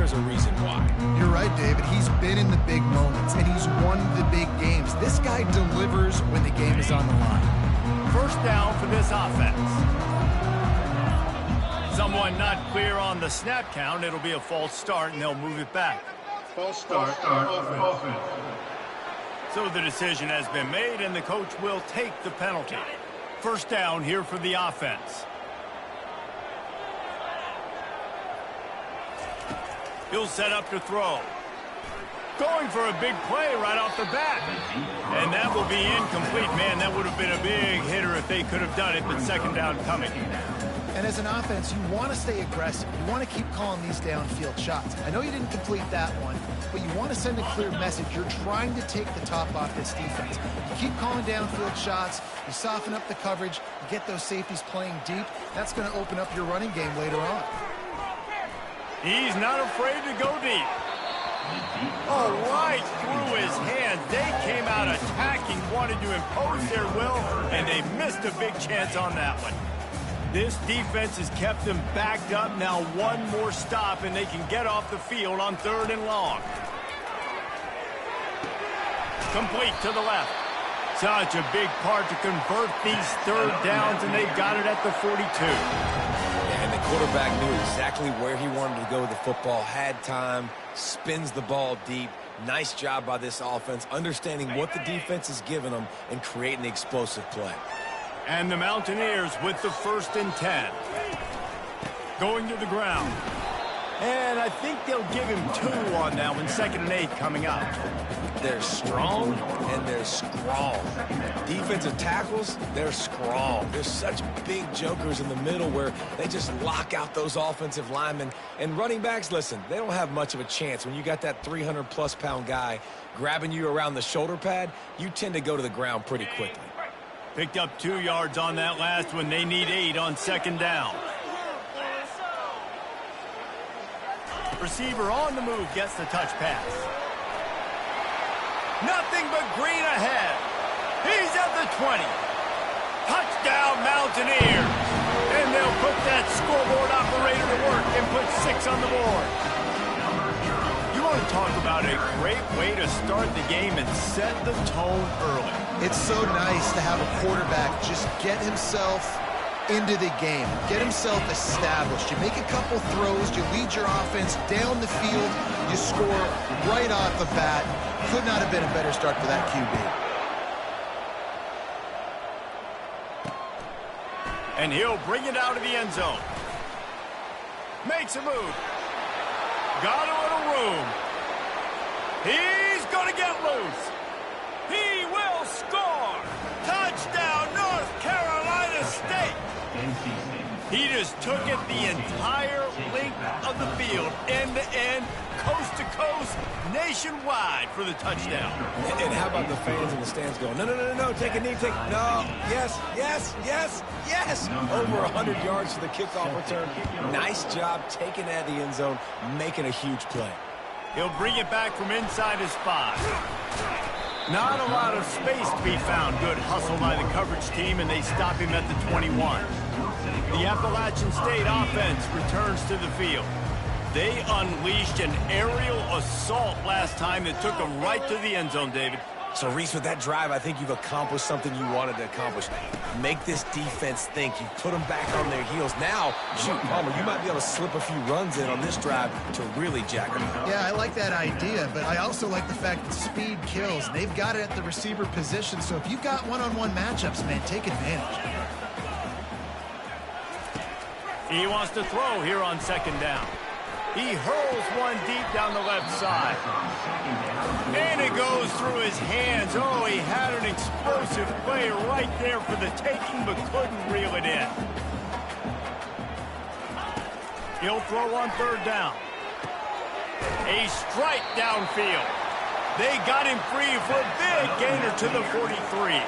there's a reason why. You're right, David. He's been in the big moments, and he's won the big games. This guy delivers when the game is on the line. First down for this offense. Someone not clear on the snap count. It'll be a false start, and they'll move it back. False start offense. So the decision has been made, and the coach will take the penalty. First down here for the offense. He'll set up to throw. Going for a big play right off the bat. And that will be incomplete. Man, that would have been a big hitter if they could have done it, but second down coming. And as an offense, you want to stay aggressive. You want to keep calling these downfield shots. I know you didn't complete that one, but you want to send a clear message. You're trying to take the top off this defense. You keep calling downfield shots. You soften up the coverage. You get those safeties playing deep. That's going to open up your running game later on. He's not afraid to go deep. Oh, right through his hands. They came out attacking, wanted to impose their will, and they missed a big chance on that one. This defense has kept them backed up. Now one more stop, and they can get off the field on 3rd and long. Complete to the left. Such a big part to convert these 3rd downs, and they've got it at the 42. And the quarterback knew exactly where he wanted to go with the football, had time, spins the ball deep. Nice job by this offense, understanding what the defense is giving them and creating the explosive play. And the Mountaineers with the 1st and 10. Going to the ground. And I think they'll give him 2 on that one. 2nd and 8 coming up. They're strong and they're strong. Defensive tackles, they're strong. There's such big jokers in the middle where they just lock out those offensive linemen. And running backs, listen, they don't have much of a chance. When you got that 300-plus pound guy grabbing you around the shoulder pad, you tend to go to the ground pretty quickly. Picked up 2 yards on that last one. They need 8 on 2nd down. Receiver on the move gets the touch pass. Nothing but green ahead. He's at the 20. Touchdown, Mountaineers. And they'll put that scoreboard operator to work and put 6 on the board. You want to talk about a great way to start the game and set the tone early. It's so nice to have a quarterback just get himself into the game, get himself established. You make a couple throws, you lead your offense down the field, you score right off the bat. Could not have been a better start for that QB. And he'll bring it out of the end zone. Makes a move. Got a little room. He's going to get loose. He will score. Touchdown, North Carolina State. He just took it the entire length of the field, end to end, coast to coast, nationwide for the touchdown. And how about the fans in the stands going, no, take a knee, no, yes. Over 100 yards for the kickoff return. Nice job taking it out of the end zone, making a huge play. He'll bring it back from inside his 5. Not a lot of space to be found. Good hustle by the coverage team, and they stop him at the 21. The Appalachian State offense returns to the field. They unleashed an aerial assault last time that took them right to the end zone, David. So, Reese, with that drive, I think you've accomplished something you wanted to accomplish. Make this defense think. You put them back on their heels. Now, shoot, Palmer, you might be able to slip a few runs in on this drive to really jack them up. Yeah, I like that idea, but I also like the fact that speed kills. They've got it at the receiver position, so if you've got one-on-one matchups, man, take advantage. He wants to throw here on 2nd down. He hurls one deep down the left side. And it goes through his hands. Oh, he had an explosive play right there for the taking, but couldn't reel it in. He'll throw on 3rd down. A strike downfield. They got him free for a big gainer to the 43.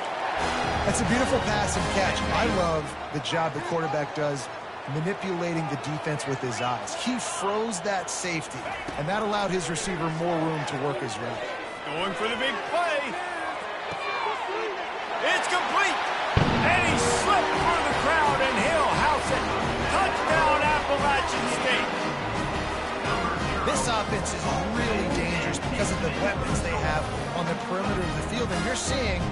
That's a beautiful pass and catch. I love the job the quarterback does manipulating the defense with his eyes. He froze that safety, and that allowed his receiver more room to work his route. Going for the big play. It's complete. And he slipped through the crowd, and he'll house it. Touchdown, Appalachian State. This offense is really dangerous because of the weapons they have on the perimeter of the field. And you're seeing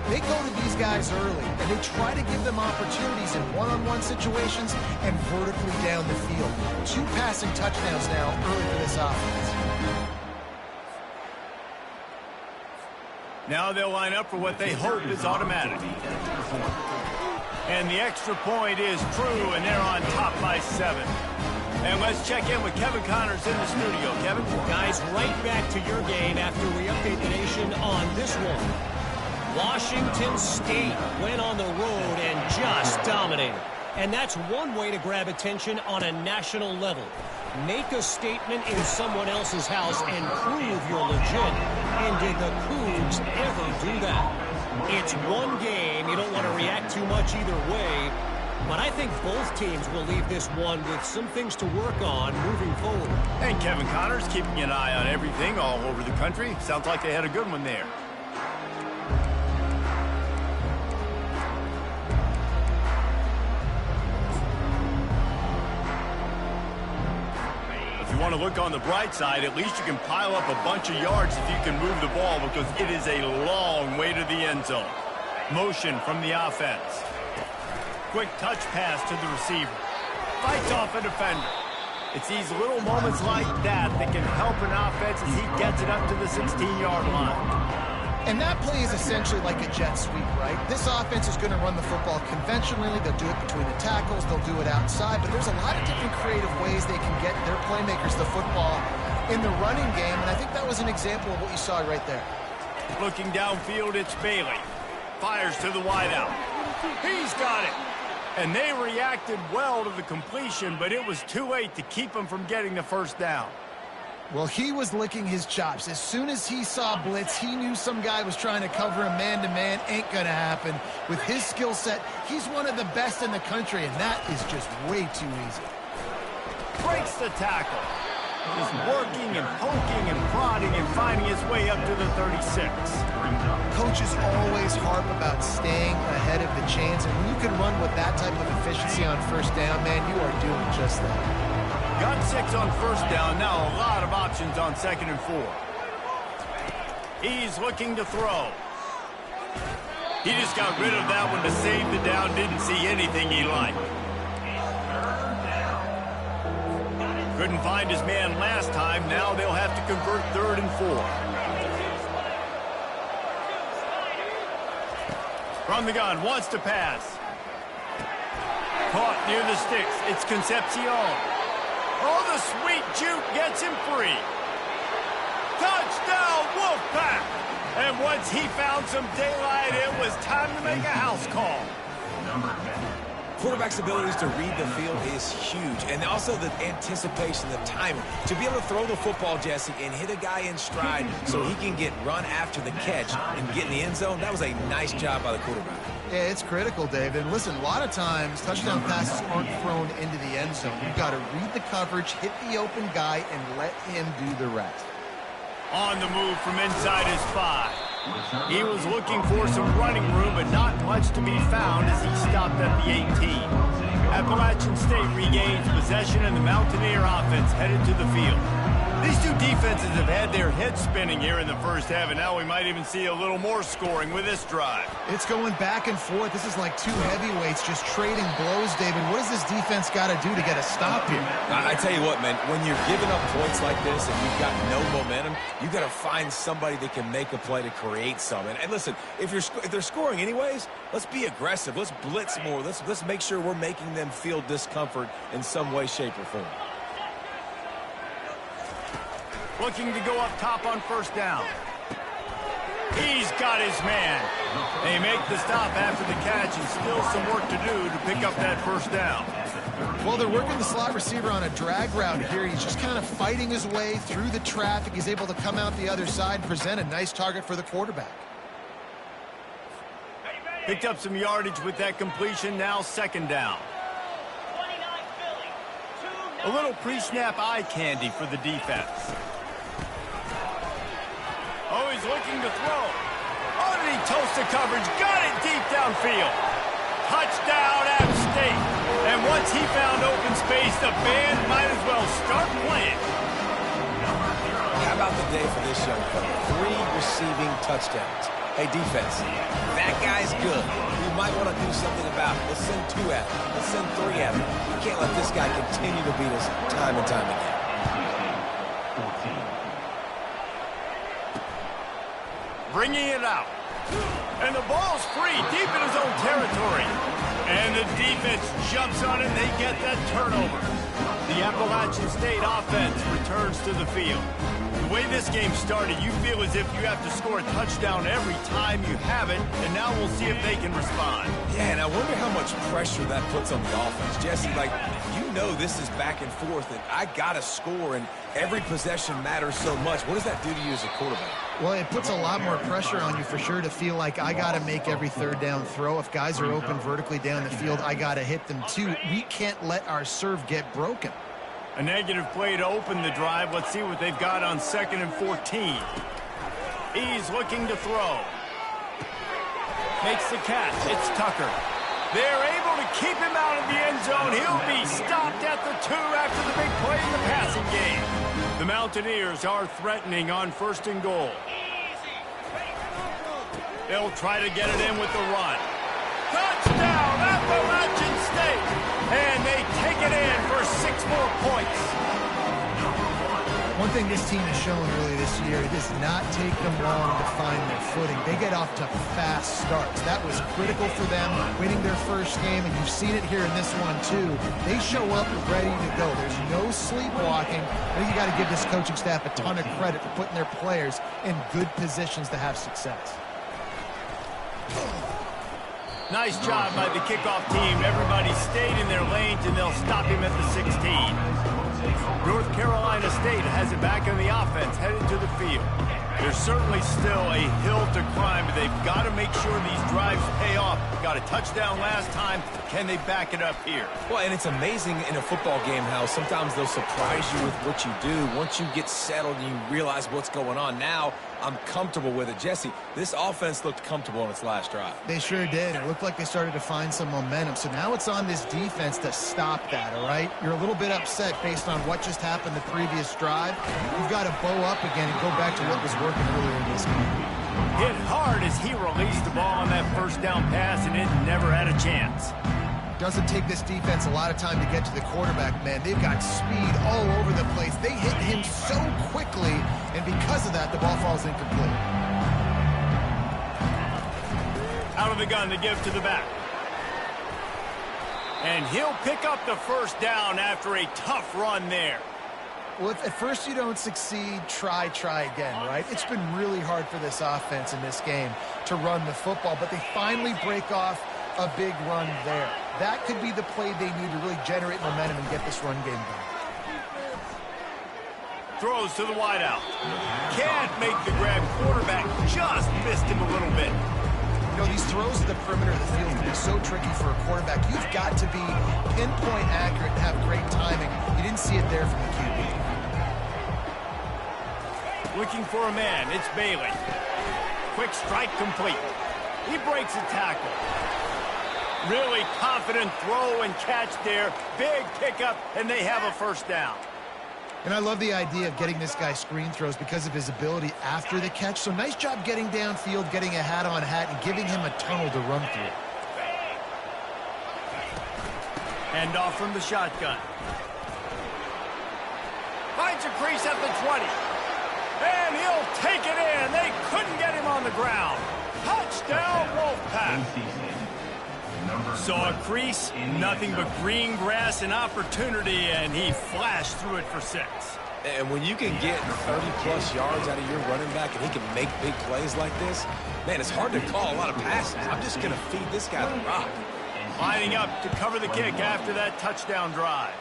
they go to these guys early, and they try to give them opportunities in one-on-one situations and vertically down the field. 2 passing touchdowns now early for this offense. Now they'll line up for what they hope is automatic. And the extra point is true, and they're on top by 7. And let's check in with Kevin Connors in the studio. Kevin? Guys, right back to your game after we update the nation on this one. Washington State went on the road and just dominated. And that's one way to grab attention on a national level. Make a statement in someone else's house and prove you're legit. And did the Cougs ever do that? It's one game. You don't want to react too much either way. But I think both teams will leave this one with some things to work on moving forward. And Kevin Connors keeping an eye on everything all over the country. Sounds like they had a good one there. If you want to look on the bright side, at least you can pile up a bunch of yards if you can move the ball, because it is a long way to the end zone. Motion from the offense. Quick touch pass to the receiver. Fights off a defender. It's these little moments like that that can help an offense as he gets it up to the 16-yard line. And that play is essentially like a jet sweep, right? This offense is going to run the football conventionally. They'll do it between the tackles. They'll do it outside. But there's a lot of different creative ways they can get their playmakers the football in the running game. And I think that was an example of what you saw right there. Looking downfield, it's Bailey. Fires to the wideout. He's got it. And they reacted well to the completion, but it was too late to keep him from getting the first down. Well, he was licking his chops. As soon as he saw blitz, he knew some guy was trying to cover him man-to-man. Ain't going to happen. With his skill set, he's one of the best in the country, and that is just way too easy. Breaks the tackle. Just working and poking and prodding and finding his way up to the 36. Coaches always harp about staying ahead of the chains, and when you can run with that type of efficiency on first down, man, you are doing just that. Got 6 on first down. Now a lot of options on 2nd and 4. He's looking to throw. He just got rid of that one to save the down. Didn't see anything he liked. Couldn't find his man last time. Now they'll have to convert 3rd and 4. From the gun, wants to pass. Caught near the sticks. It's Concepcion. Oh, the sweet juke gets him free. Touchdown, Wolfpack! And once he found some daylight, it was time to make a house call. Quarterback's abilities to read the field is huge, and also the anticipation, the timing. To be able to throw the football, Jesse, and hit a guy in stride so he can get run after the catch and get in the end zone, that was a nice job by the quarterback. Yeah, it's critical, Dave. And listen, a lot of times touchdown passes aren't thrown into the end zone. You've got to read the coverage, hit the open guy, and let him do the rest. On the move from inside his 5. He was looking for some running room, but not much to be found as he stopped at the 18. Appalachian State regains possession, and the Mountaineer offense headed to the field. These two defenses have had their heads spinning here in the first half, and now we might even see a little more scoring with this drive. It's going back and forth. This is like two heavyweights just trading blows, David. What does this defense got to do to get a stop here? I tell you what, man, when you're giving up points like this and you've got no momentum, you've got to find somebody that can make a play to create some. And listen, if they're scoring anyways, let's be aggressive. Let's blitz more. Let's make sure we're making them feel discomfort in some way, shape, or form. Looking to go up top on first down. He's got his man. They make the stop after the catch, and still some work to do to pick up that first down. Well, they're working the slot receiver on a drag route here. He's just kind of fighting his way through the traffic. He's able to come out the other side and present a nice target for the quarterback. Picked up some yardage with that completion. Now 2nd down. A little pre-snap eye candy for the defense. Oh, he's looking to throw. Oh, did he toast the coverage? Got it deep downfield. Touchdown, App State. And once he found open space, the band might as well start playing. about the day for this young fella. 3 receiving touchdowns. Hey, defense, that guy's good. We might want to do something about it. Let's send 2 at him. Let's send 3 at him. We can't let this guy continue to beat us time and time again. Bringing it out. And the ball's free deep in his own territory. And the defense jumps on it, and they get that turnover. The Appalachian State offense returns to the field. The way this game started, you feel as if you have to score a touchdown every time you have it, and now we'll see if they can respond. Yeah, and I wonder how much pressure that puts on the offense. Jesse, like, you know this is back and forth, and I got to score, and every possession matters so much. What does that do to you as a quarterback? Well, it puts a lot more pressure on you for sure to feel like I got to make every third down throw. If guys are open vertically down the field, I got to hit them too. We can't let our serve get broken. A negative play to open the drive. Let's see what they've got on 2nd and 14. He's looking to throw. Makes the catch. It's Tucker. They're able to keep him out of the end zone. He'll be stopped at the 2 after the big play in the passing game. The Mountaineers are threatening on 1st and goal. They'll try to get it in with the run. Touchdown, Appalachian State! And they take it in for 6 more points. One thing this team has shown early this year, it does not take them long to find their footing. They get off to fast starts. That was critical for them, winning their first game, and you've seen it here in this one too. They show up ready to go. There's no sleepwalking. I think you got to give this coaching staff a ton of credit for putting their players in good positions to have success. Nice job by the kickoff team. Everybody stayed in their lanes, and they'll stop him at the 16. North Carolina State has it back on the offense, headed to the field. There's certainly still a hill to climb, but they've got to make sure these drives pay off. Got a touchdown last time. Can they back it up here? Well, and it's amazing in a football game how sometimes they'll surprise you with what you do. Once you get settled and you realize what's going on, now I'm comfortable with it. Jesse, this offense looked comfortable on its last drive. They sure did. It looked like they started to find some momentum. So now it's on this defense to stop that, all right? You're a little bit upset based on what just happened the previous drive. You've got to bow up again and go back to what was working earlier in this game. Hit hard as he released the ball on that 1st down pass, and it never had a chance. Doesn't take this defense a lot of time to get to the quarterback, man. They've got speed all over the place. They hit him so quickly, and because of that, the ball falls incomplete. Out of the gun to give to the back. And he'll pick up the 1st down after a tough run there. Well, if at first you don't succeed, try again, right? It's been really hard for this offense in this game to run the football, but they finally break off a big run there. That could be the play they need to really generate momentum and get this run game going. Throws to the wideout. Can't make the grab. Quarterback just missed him a little bit. You know, these throws to the perimeter of the field can be so tricky for a quarterback. You've got to be pinpoint accurate and have great timing. You didn't see it there from the QB. Looking for a man. It's Bailey. Quick strike complete. He breaks a tackle. Really confident throw and catch there. Big pickup, and they have a 1st down. And I love the idea of getting this guy screen throws because of his ability after the catch. So nice job getting downfield, getting a hat-on-hat, and giving him a tunnel to run through. Hand off from the shotgun. Finds a crease at the 20. And he'll take it in. They couldn't get him on the ground. Touchdown, Wolfpack. Saw a crease, nothing but green grass and opportunity, and he flashed through it for 6. And when you can get 30-plus yards out of your running back and he can make big plays like this, man, it's hard to call a lot of passes. I'm just going to feed this guy the rock. Lining up to cover the kick after that touchdown drive.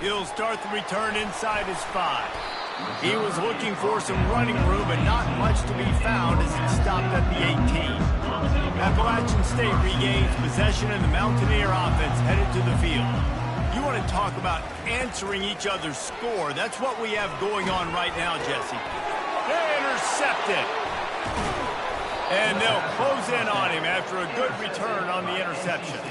He'll start the return inside his 5. He was looking for some running room, but not much to be found as it stopped at the 18. Appalachian State regains possession, and the Mountaineer offense headed to the field. You want to talk about answering each other's score. That's what we have going on right now, Jesse. Intercepted. And they'll close in on him after a good return on the interception.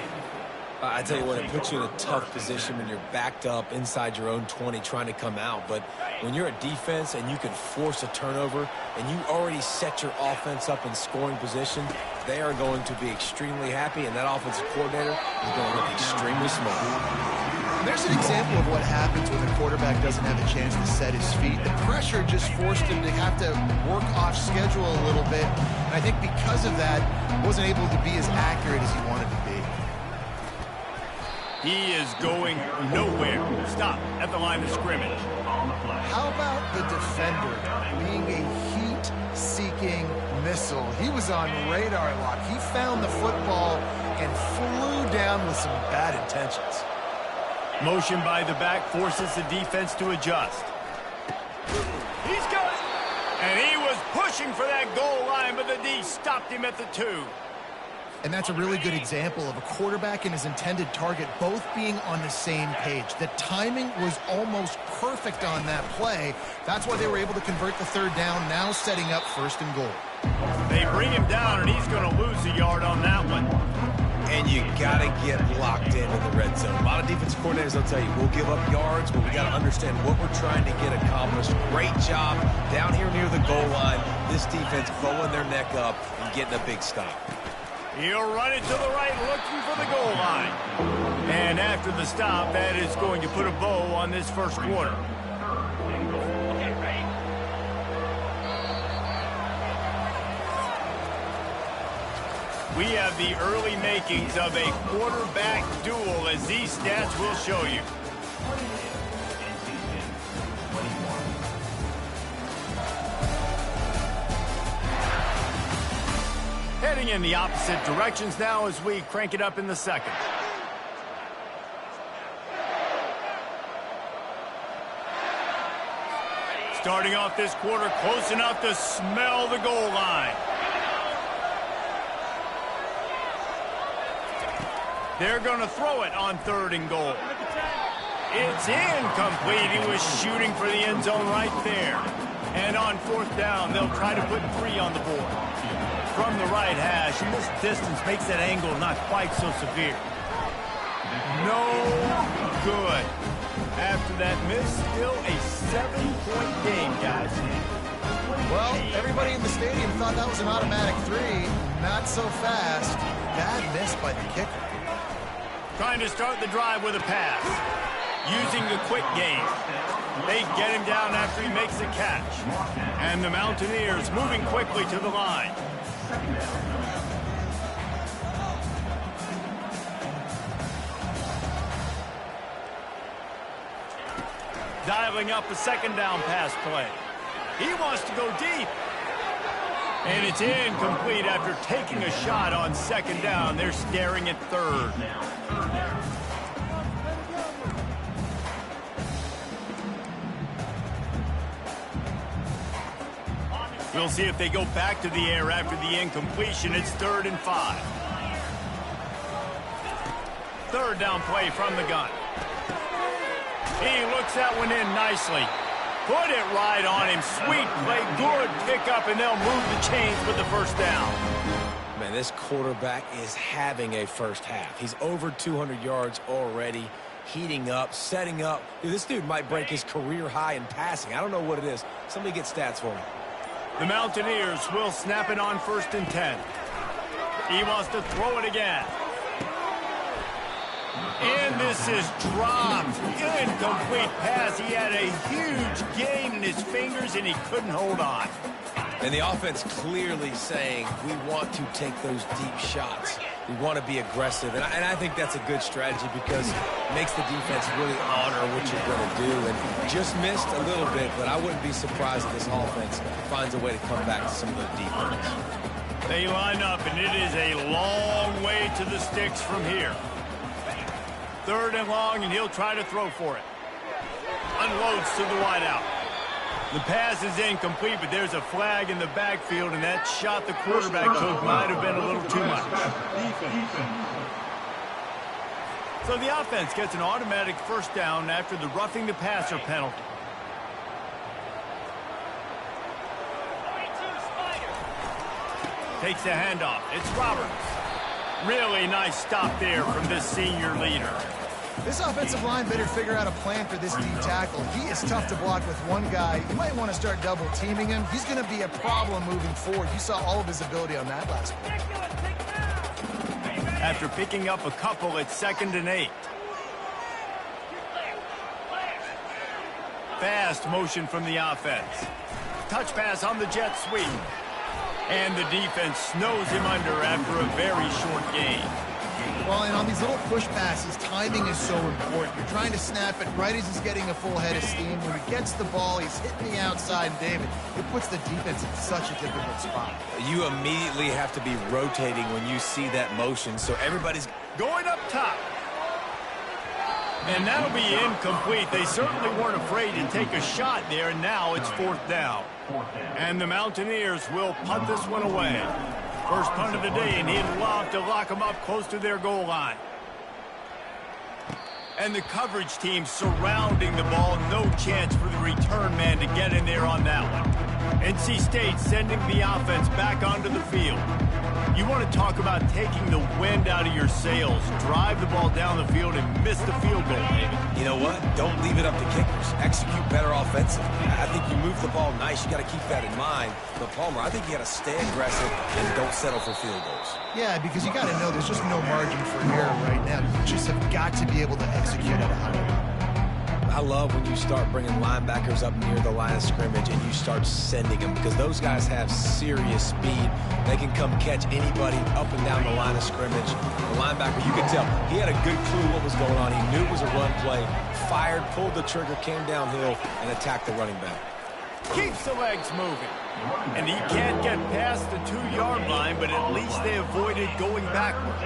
I tell you what, it puts you in a tough position when you're backed up inside your own 20 trying to come out. But when you're a defense and you can force a turnover and you already set your offense up in scoring position, they are going to be extremely happy, and that offensive coordinator is going to look extremely smart. There's an example of what happens when the quarterback doesn't have a chance to set his feet. The pressure just forced him to have to work off schedule a little bit. And I think because of that, wasn't able to be as accurate as he wanted to be. He is going nowhere. Stop at the line of scrimmage. How about the defender being a heat-seeking missile? He was on radar lock. He found the football and flew down with some bad intentions. Motion by the back forces the defense to adjust. He's got it! And he was pushing for that goal line, but the D stopped him at the 2. And that's a really good example of a quarterback and his intended target both being on the same page. The timing was almost perfect on that play. That's why they were able to convert the third down, now setting up 1st and goal. They bring him down, and he's going to lose a yard on that one. And you got to get locked into the red zone. A lot of defensive coordinators will tell you, we'll give up yards, but we got to understand what we're trying to get accomplished. Great job down here near the goal line. This defense bowing their neck up and getting a big stop. He'll run it to the right, looking for the goal line. And after the stop, that is going to put a bow on this first quarter. We have the early makings of a quarterback duel, as these stats will show you. Heading in the opposite directions now as we crank it up in the second. Starting off this quarter close enough to smell the goal line. They're going to throw it on 3rd and goal. It's incomplete. He was shooting for the end zone right there. And on 4th down, they'll try to put 3 on the board. From the right hash, and this distance makes that angle not quite so severe. No good. After that miss, still a 7-point game, guys. Well, everybody in the stadium thought that was an automatic 3. Not so fast. Bad miss by the kicker. Trying to start the drive with a pass. Using the quick game. They get him down after he makes the catch. And the Mountaineers moving quickly to the line. Dialing up a 2nd down pass play. He wants to go deep. And it's incomplete after taking a shot on 2nd down. They're staring at 3rd. We'll see if they go back to the air after the incompletion. It's 3rd and 5. 3rd down play from the gun. He looks that one in nicely. Put it right on him. Sweet play, good pickup, and they'll move the chains with the 1st down. Man, this quarterback is having a first half. He's over 200 yards already, heating up, setting up. Dude, this dude might break his career high in passing. I don't know what it is. Somebody get stats for him. The Mountaineers will snap it on 1st and 10. He wants to throw it again. And this is dropped. Incomplete pass. He had a huge gain in his fingers, and he couldn't hold on. And the offense clearly saying, we want to take those deep shots. We want to be aggressive. And I think that's a good strategy because it makes the defense really honor what you're going to do. And just missed a little bit, but I wouldn't be surprised if this offense finds a way to come back to some of those deep ones. They line up, and it is a long way to the sticks from here. 3rd and long, and he'll try to throw for it. Unloads to the wideout. The pass is incomplete, but there's a flag in the backfield, and that shot the quarterback took might have been a little too much. So the offense gets an automatic 1st down after the roughing the passer penalty. Takes the handoff. It's Roberts. Really nice stop there from this senior leader. This offensive line better figure out a plan for this D tackle. He is tough to block with one guy. You might want to start double teaming him. He's going to be a problem moving forward. You saw all of his ability on that last play. After picking up a couple at 2nd and 8. Fast motion from the offense. Touch pass on the jet sweep. And the defense snows him under after a very short gain. Well, and on these little push passes, timing is so important. You're trying to snap it right as he's getting a full head of steam. When he gets the ball, he's hitting the outside, and David, it puts the defense in such a difficult spot. You immediately have to be rotating when you see that motion, so everybody's going up top. And that'll be incomplete. They certainly weren't afraid to take a shot there, and now it's 4th down. And the Mountaineers will punt this one away. First punt of the day, and he'd love to lock them up close to their goal line. And the coverage team surrounding the ball. No chance for the return man to get in there on that one. NC State sending the offense back onto the field. You want to talk about taking the wind out of your sails. Drive the ball down the field and miss the field goal, David. You know what? Don't leave it up to kickers. Execute better offensively. I think you move the ball nice. You got to keep that in mind. But Palmer, I think you got to stay aggressive and don't settle for field goals. Yeah, because you got to know there's just no margin for error right now. You just have got to be able to execute at a high level. I love when you start bringing linebackers up near the line of scrimmage and you start sending them, because those guys have serious speed. They can come catch anybody up and down the line of scrimmage. The linebacker, you could tell, he had a good clue what was going on. He knew it was a run play, fired, pulled the trigger, came downhill, and attacked the running back. Keeps the legs moving. And he can't get past the 2-yard line, but at least they avoided going backwards.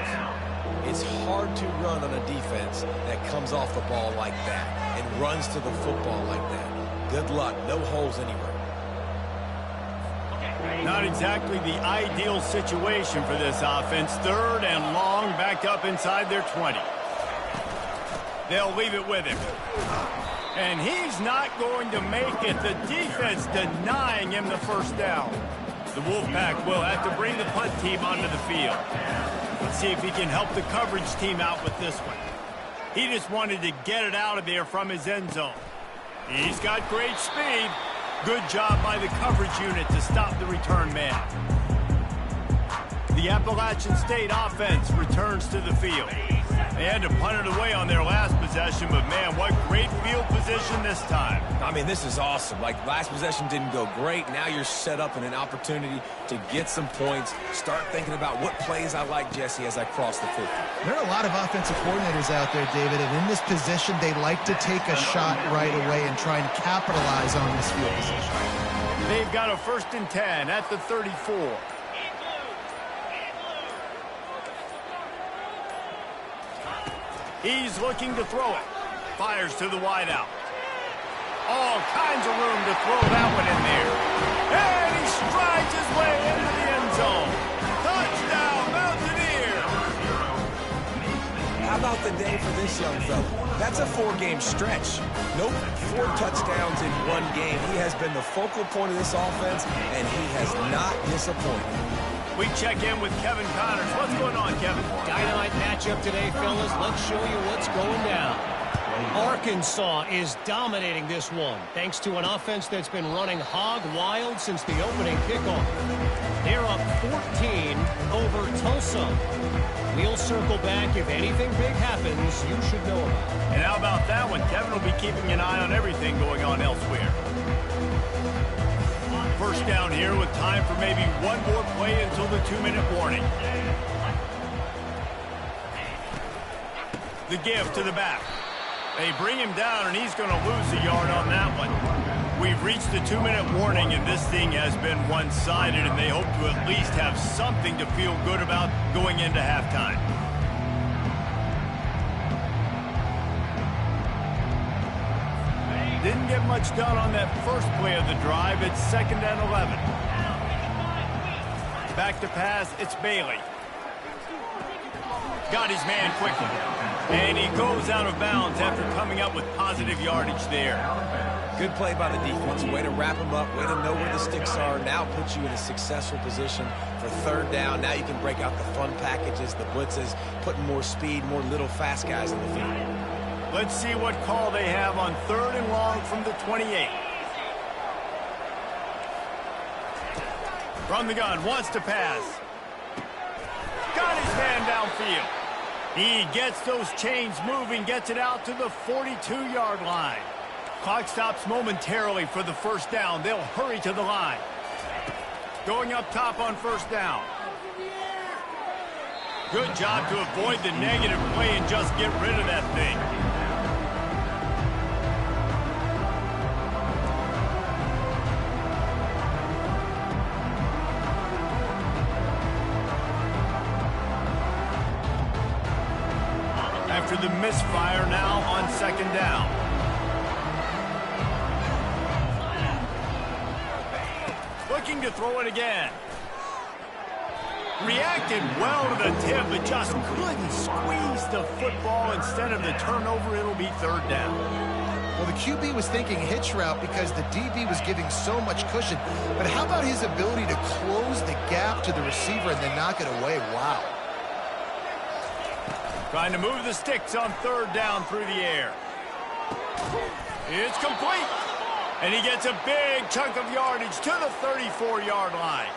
It's hard to run on a defense that comes off the ball like that and runs to the football like that. Good luck. No holes anywhere. Not exactly the ideal situation for this offense. 3rd and long, back up inside their 20. They'll leave it with him. And he's not going to make it. The defense denying him the first down. The Wolfpack will have to bring the punt team onto the field. Let's see if he can help the coverage team out with this one. He just wanted to get it out of there from his end zone. He's got great speed. Good job by the coverage unit to stop the return man. The Appalachian State offense returns to the field. They had to punt it away on their last possession, but man, what great field position this time. I mean, this is awesome. Like, last possession didn't go great. Now you're set up in an opportunity to get some points. Start thinking about what plays I like, Jesse, as I cross the 50. There are a lot of offensive coordinators out there, David, and in this position, they like to take a shot right away and try and capitalize on this field position. They've got a 1st and 10 at the 34. He's looking to throw it. Fires to the wideout. All kinds of room to throw that one in there. And he strides his way into the end zone. Touchdown, Mountaineer! How about the day for this young fella? That's a 4-game stretch. Nope, 4 touchdowns in 1 game. He has been the focal point of this offense, and he has not disappointed. We check in with Kevin Connors. What's going on, Kevin? Dynamite matchup today, fellas. Let's show you what's going down. Arkansas is dominating this one, thanks to an offense that's been running hog wild since the opening kickoff. They're up 14 over Tulsa. We'll circle back. If anything big happens, you should know about it. And how about that one? Kevin will be keeping an eye on everything going on elsewhere. First down here with time for maybe one more play until the 2-minute warning. The give to the back. They bring him down, and he's going to lose a yard on that one. We've reached the 2-minute warning, and this thing has been one-sided, and they hope to at least have something to feel good about going into halftime. Didn't get much done on that first play of the drive. It's 2nd and 11. Back to pass, it's Bailey. Got his man quickly. And he goes out of bounds after coming up with positive yardage there. Good play by the defense. Way to wrap them up. Way to know where the sticks are. Now puts you in a successful position for third down. Now you can break out the fun packages, the blitzes, putting more speed, more little fast guys in the field. Let's see what call they have on 3rd and long from the 28. From the gun, wants to pass. Got his man downfield. He gets those chains moving, gets it out to the 42-yard line. Clock stops momentarily for the first down. They'll hurry to the line. Going up top on first down. Good job to avoid the negative play and just get rid of that thing. After the misfire now on 2nd down. Looking to throw it again. Reacted well to the tip, but just couldn't squeeze the football. Instead of the turnover, it'll be 3rd down. Well, the QB was thinking hitch route because the DB was giving so much cushion. But how about his ability to close the gap to the receiver and then knock it away? Wow. Trying to move the sticks on 3rd down through the air. It's complete. And he gets a big chunk of yardage to the 34-yard line.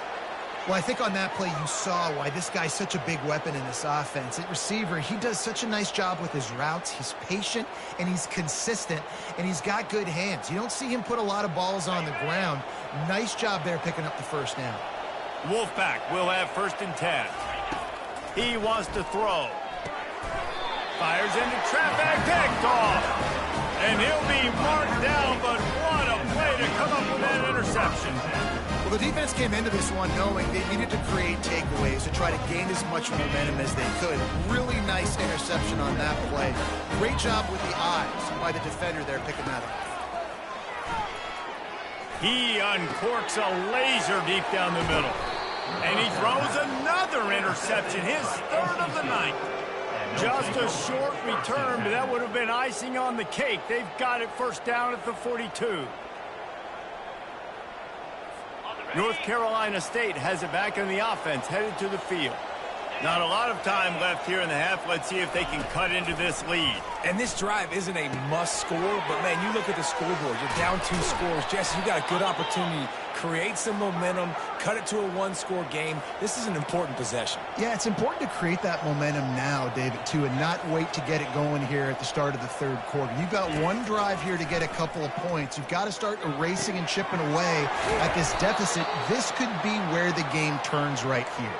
Well, I think on that play you saw why this guy's such a big weapon in this offense. At receiver, he does such a nice job with his routes. He's patient, and he's consistent, and he's got good hands. You don't see him put a lot of balls on the ground. Nice job there picking up the first down. Wolfpack will have 1st and 10. He wants to throw. Fires into traffic, picked off. And he'll be marked down, but what a play to come up with that interception. Well, the defense came into this one knowing they needed to create takeaways to try to gain as much momentum as they could. Really nice interception on that play. Great job with the eyes by the defender there picking that up. He uncorks a laser deep down the middle. And he throws another interception, his 3rd of the night. Just a short return, but that would have been icing on the cake. They've got it 1st down at the 42. North Carolina State has it back in the offense, headed to the field. Not a lot of time left here in the half. Let's see if they can cut into this lead. And this drive isn't a must score, but, man, you look at the scoreboard. You're down 2 scores. Jesse, you got a good opportunity. Create some momentum. Cut it to a 1-score game. This is an important possession. Yeah, it's important to create that momentum now, David, too, and not wait to get it going here at the start of the 3rd quarter. You've got one drive here to get a couple of points. You've got to start erasing and chipping away at this deficit. This could be where the game turns right here.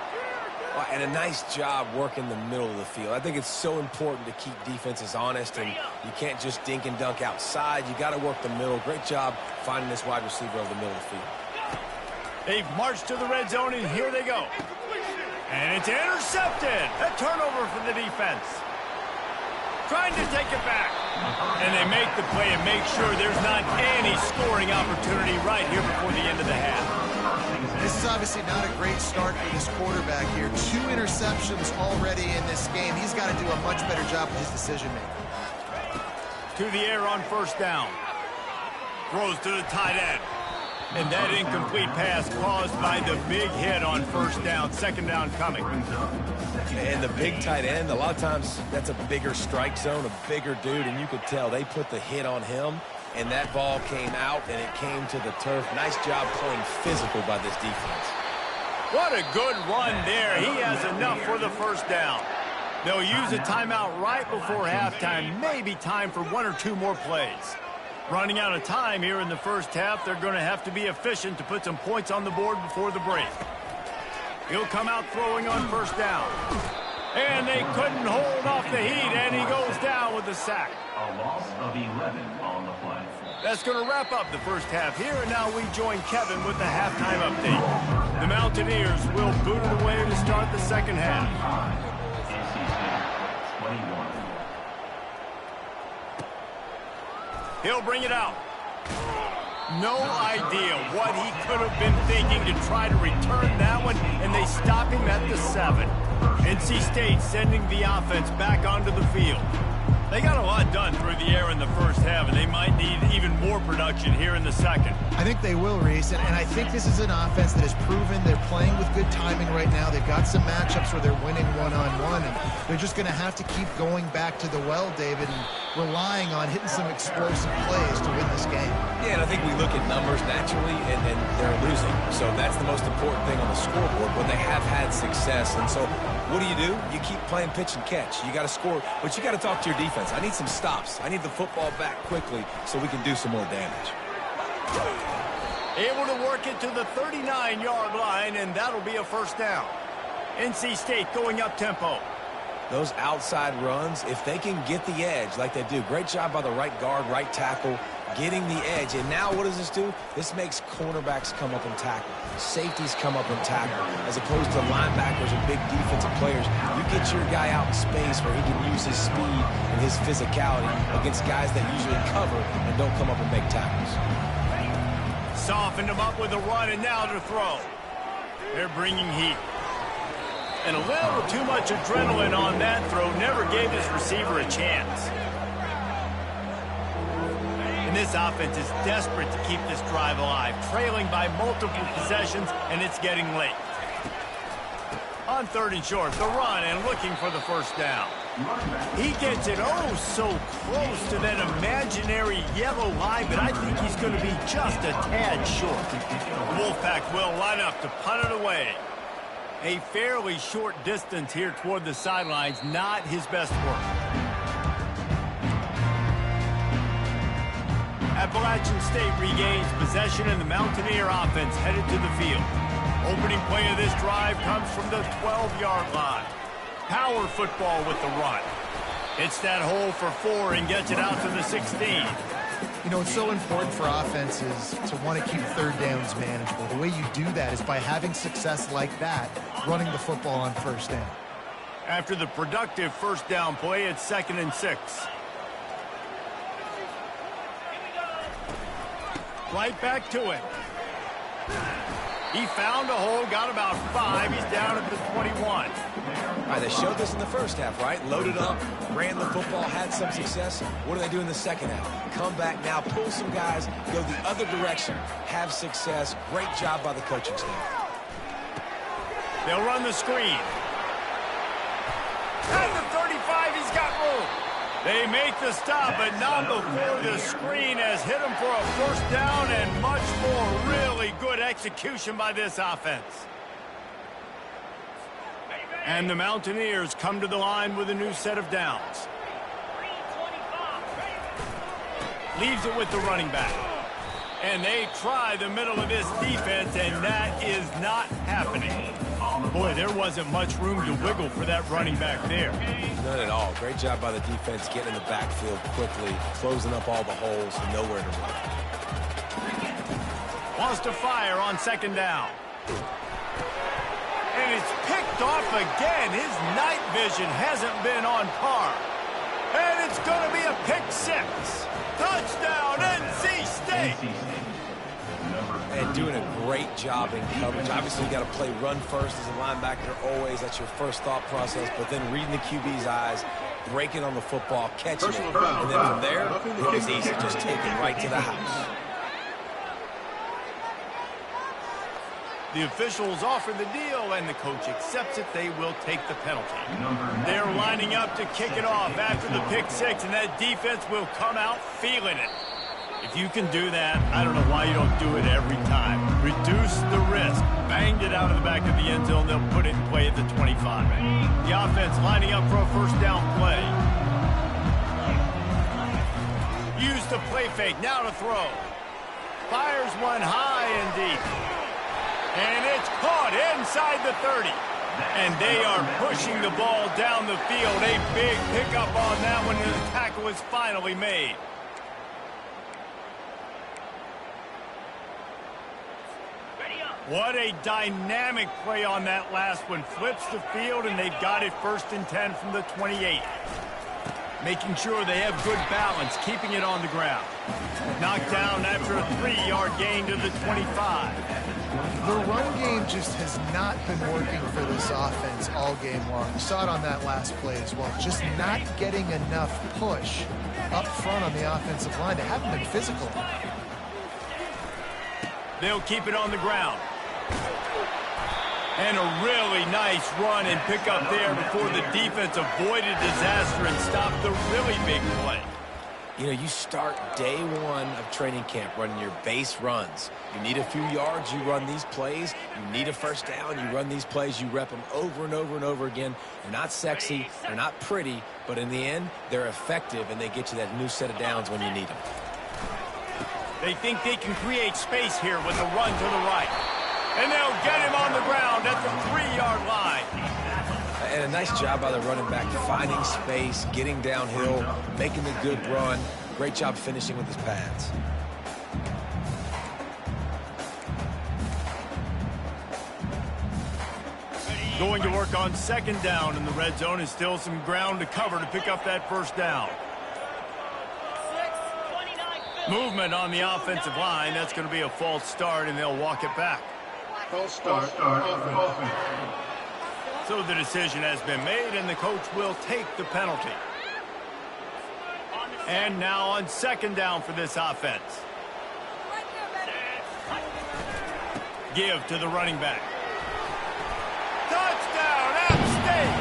And a nice job working the middle of the field. I think it's so important to keep defenses honest, and you can't just dink and dunk outside. You got to work the middle. Great job finding this wide receiver over the middle of the field. They've marched to the red zone, and here they go. And it's intercepted. A turnover for the defense. Trying to take it back. And they make the play and make sure there's not any scoring opportunity right here before the end of the half. This is obviously not a great start for this quarterback here. 2 interceptions already in this game. He's got to do a much better job with his decision-making. To the air on 1st down. Throws to the tight end. And that incomplete pass caused by the big hit on 1st down. 2nd down coming. And the big tight end, a lot of times that's a bigger strike zone, a bigger dude, and you could tell they put the hit on him. And that ball came out, and it came to the turf. Nice job playing physical by this defense. What a good run there. He has enough for the 1st down. They'll use a timeout right before halftime. Maybe time for 1 or 2 more plays. Running out of time here in the 1st half. They're going to have to be efficient to put some points on the board before the break. He'll come out throwing on 1st down. And they couldn't hold off the heat, and he goes down with the sack. A loss of 11 on the play. That's going to wrap up the 1st half here, and now we join Kevin with the halftime update. The Mountaineers will boot it away to start the 2nd half. NC State 21. He'll bring it out. No idea what he could have been thinking to try to return that one, and they stop him at the 7. NC State sending the offense back onto the field. They got a lot done through the air in the first half, and they might need even more production here in the second. I think they will, Reese, and I think this is an offense that has proven they're playing with good timing right now. They've got some matchups where they're winning one-on-one, and they're just going to have to keep going back to the well, David, and relying on hitting some explosive plays to win this game. Yeah, and I think we look at numbers naturally, and they're losing. So that's the most important thing on the scoreboard, but they have had success. And so what do? You keep playing pitch and catch. You got to score, but you got to talk to your defense. I need some stops. I need the football back quickly so we can do some more damage. Able to work it to the 39-yard line, and that'll be a first down. NC State going up tempo. Those outside runs, if they can get the edge like they do, great job by the right guard, right tackle, getting the edge. And now what does this do? This makes cornerbacks come up and tackle. Safeties come up and tackle. As opposed to linebackers and big defensive players, you get your guy out in space where he can use his speed and his physicality against guys that usually cover and don't come up and make tackles. Softened him up with a run, and now to throw. They're bringing heat. And a little too much adrenaline on that throw never gave his receiver a chance. And this offense is desperate to keep this drive alive, trailing by multiple possessions, and it's getting late. On 3rd and short, the run and looking for the first down. He gets it oh so close to that imaginary yellow line, but I think he's going to be just a tad short. The Wolfpack will line up to punt it away. A fairly short distance here toward the sidelines, not his best work. Appalachian State regains possession, and the Mountaineer offense headed to the field. Opening play of this drive comes from the 12-yard line. Power football with the run. Hits that hole for 4 and gets it out to the 16. You know, it's so important for offenses to want to keep 3rd downs manageable. The way you do that is by having success like that, running the football on 1st down. After the productive first down play, it's 2nd and 6. Right back to it. He found a hole, got about 5. He's down at the 21. All right, they showed this in the first half, right? Loaded up, ran the football, had some success. What do they do in the second half? Come back now, pull some guys, go the other direction, have success. Great job by the coaching staff. They'll run the screen. At the 35, he's got room. They make the stop, but not before the screen has hit him for a first down and much more. Really good execution by this offense. And the Mountaineers come to the line with a new set of downs. Leaves it with the running back. And they try the middle of this defense, and that is not happening. Boy, there wasn't much room to wiggle for that running back there. None at all. Great job by the defense getting in the backfield quickly, closing up all the holes, and nowhere to run. Wants to fire on 2nd down. And it's picked off again. His night vision hasn't been on par. And it's going to be a pick 6. Touchdown, NC State. And doing a great job in coverage. Obviously, you got to play run first as a linebacker always. That's your first thought process. But then reading the QB's eyes, breaking on the football, catching it. And then from there, it was easy. Just take it right to the house. The officials offer the deal, and the coach accepts it. They will take the penalty. They're lining up to kick it off after the pick 6, and that defense will come out feeling it. If you can do that, I don't know why you don't do it every time. Reduce the risk. Banged it out of the back of the end zone. They'll put it in play at the 25. The offense lining up for a first down play. Use the play fake. Now to throw. Fires one high and deep. And it's caught inside the 30. And they are pushing the ball down the field. A big pickup on that one, and the tackle is finally made. What a dynamic play on that last one. Flips the field, and they've got it 1st and 10 from the 28. making sure they have good balance, keeping it on the ground. Knocked down after a 3-yard gain to the 25. The run game just has not been working for this offense all game long. You saw it on that last play as well. Just not getting enough push up front on the offensive line. They haven't been physical. They'll keep it on the ground. And a really nice run and pick up there before the defense avoided disaster and stopped the really big play. You know, you start day one of training camp running your base runs. You need a few yards, you run these plays. You need a first down, you run these plays. You rep them over and over and over again. They're not sexy, they're not pretty, but in the end, they're effective, and they get you that new set of downs when you need them. They think they can create space here with a run to the right. And they'll get him on the ground at the 3-yard line. And a nice job by the running back, finding space, getting downhill, making the good run. Great job finishing with his pads. Going to work on second down in the red zone, and still some ground to cover to pick up that first down. Movement on the offensive line. That's going to be a false start, and they'll walk it back. False start, offense. So the decision has been made, and the coach will take the penalty. And now on second down for this offense. Give to the running back. Touchdown, App State!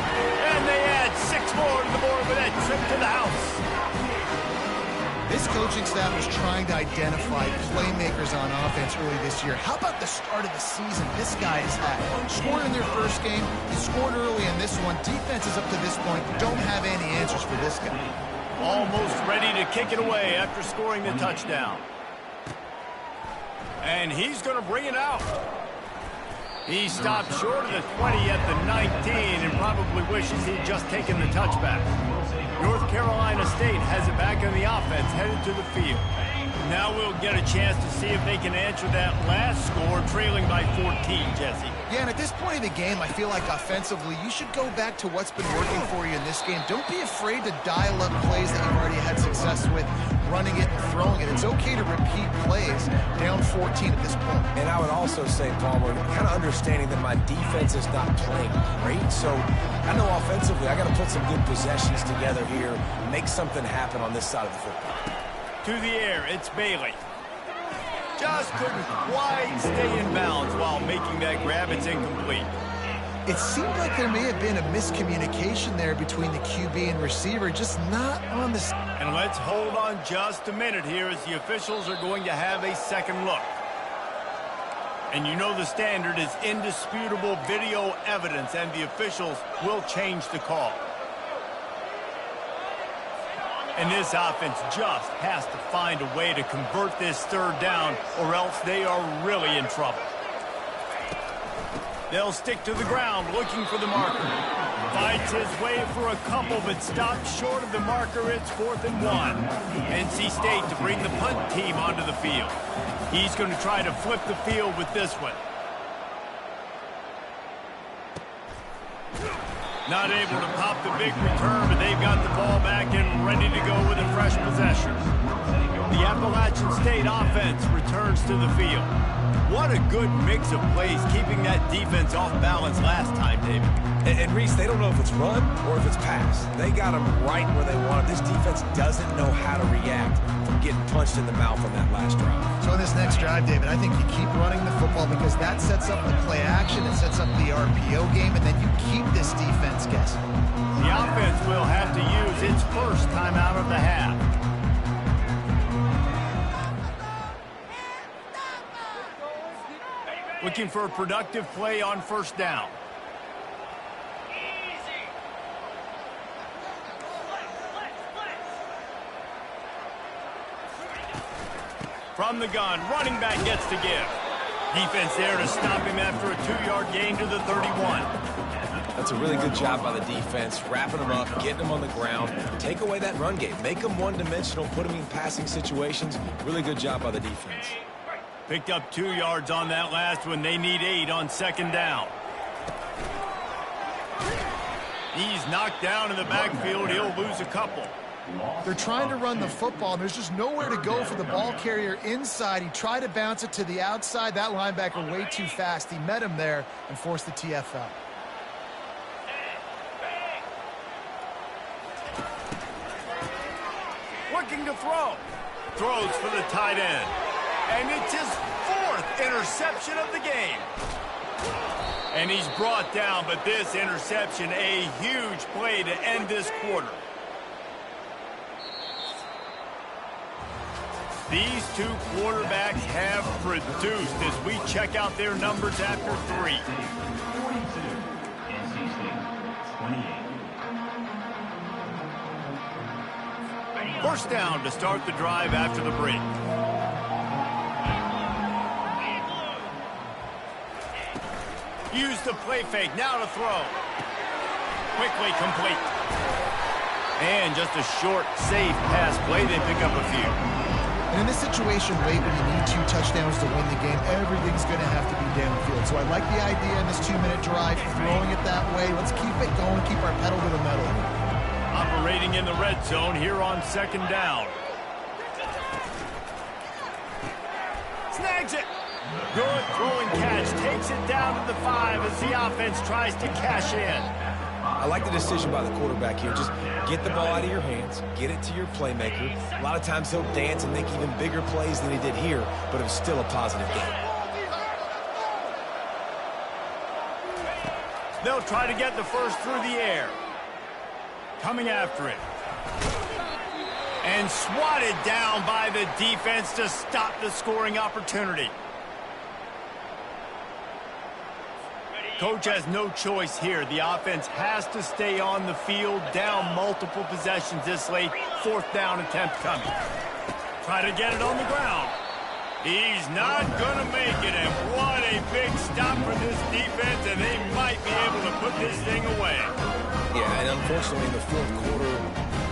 And they add 6 more to the board with that trip to the house. This coaching staff was trying to identify playmakers on offense early this year. How about the start of the season this guy has had? Scored in their first game, he scored early in this one. Defenses up to this point don't have any answers for this guy. Almost ready to kick it away after scoring the touchdown. And he's going to bring it out. He stopped short of the 20 at the 19 and probably wishes he'd just taken the touchback. North Carolina State has it back on the offense, headed to the field. Now we'll get a chance to see if they can answer that last score, trailing by 14, Jesse. Yeah, and at this point of the game, I feel like offensively, you should go back to what's been working for you in this game. Don't be afraid to dial up plays that you've already had success with, running it and throwing it. It's okay to repeat plays down 14 at this point. And I would also say, Palmer, kind of understanding that my defense is not playing great. So I know offensively I got to put some good possessions together here, make something happen on this side of the football. To the air, it's Bailey. Just couldn't quite stay in bounds while making that grab. It's incomplete. It seemed like there may have been a miscommunication there between the QB and receiver, just not on the... And let's hold on just a minute here as the officials are going to have a second look. And you know the standard is indisputable video evidence, and the officials will change the call. And this offense just has to find a way to convert this third down, or else they are really in trouble. They'll stick to the ground looking for the marker. Fights his way for a couple, but stops short of the marker. It's 4th and 1. NC State to bring the punt team onto the field. He's going to try to flip the field with this one. Not able to pop the big return, but they've got the ball back and ready to go with a fresh possession. The Appalachian State offense returns to the field. What a good mix of plays, keeping that defense off balance last time, David. And Reese, they don't know if it's run or if it's pass. They got them right where they want it. This defense doesn't know how to react from getting punched in the mouth on that last drive. So in this next drive, David, I think you keep running the football because that sets up the play action, it sets up the RPO game, and then you keep this defense guessing. The offense will have to use its first time out of the half. Looking for a productive play on first down. From the gun, running back gets to give. Defense there to stop him after a 2-yard gain to the 31. That's a really good job by the defense, wrapping them up, getting them on the ground. Take away that run game. Make them one-dimensional, put them in passing situations. Really good job by the defense. Picked up 2 yards on that last one. They need 8 on second down. He's knocked down in the backfield. He'll lose a couple. They're trying to run the football, and there's just nowhere to go for the ball carrier inside. He tried to bounce it to the outside. That linebacker way too fast. He met him there and forced the TFL. Looking to throw. Throws for the tight end. And it's his 4th interception of the game. And he's brought down, but this interception, a huge play to end this quarter. These two quarterbacks have produced as we check out their numbers after 3. 42. NC State 28. First down to start the drive after the break. Use the play fake, now to throw. Quickly complete. And just a short, safe pass play, they pick up a few. And in this situation, late when you need 2 touchdowns to win the game, everything's going to have to be downfield. So I like the idea in this 2-minute drive, throwing it that way. Let's keep it going, keep our pedal to the metal. Operating in the red zone here on 2nd down. Snags it. Good throwing catch. Takes it down to the 5 as the offense tries to cash in. I like the decision by the quarterback here. Just get the ball out of your hands, get it to your playmaker. A lot of times he'll dance and make even bigger plays than he did here, but it was still a positive game. They'll try to get the first through the air. Coming after it. And swatted down by the defense to stop the scoring opportunity. Coach has no choice here. The offense has to stay on the field, down multiple possessions this late. 4th down attempt coming. Try to get it on the ground. He's not going to make it, and what a big stop for this defense, and they might be able to put this thing away. Yeah, and unfortunately in the 4th quarter,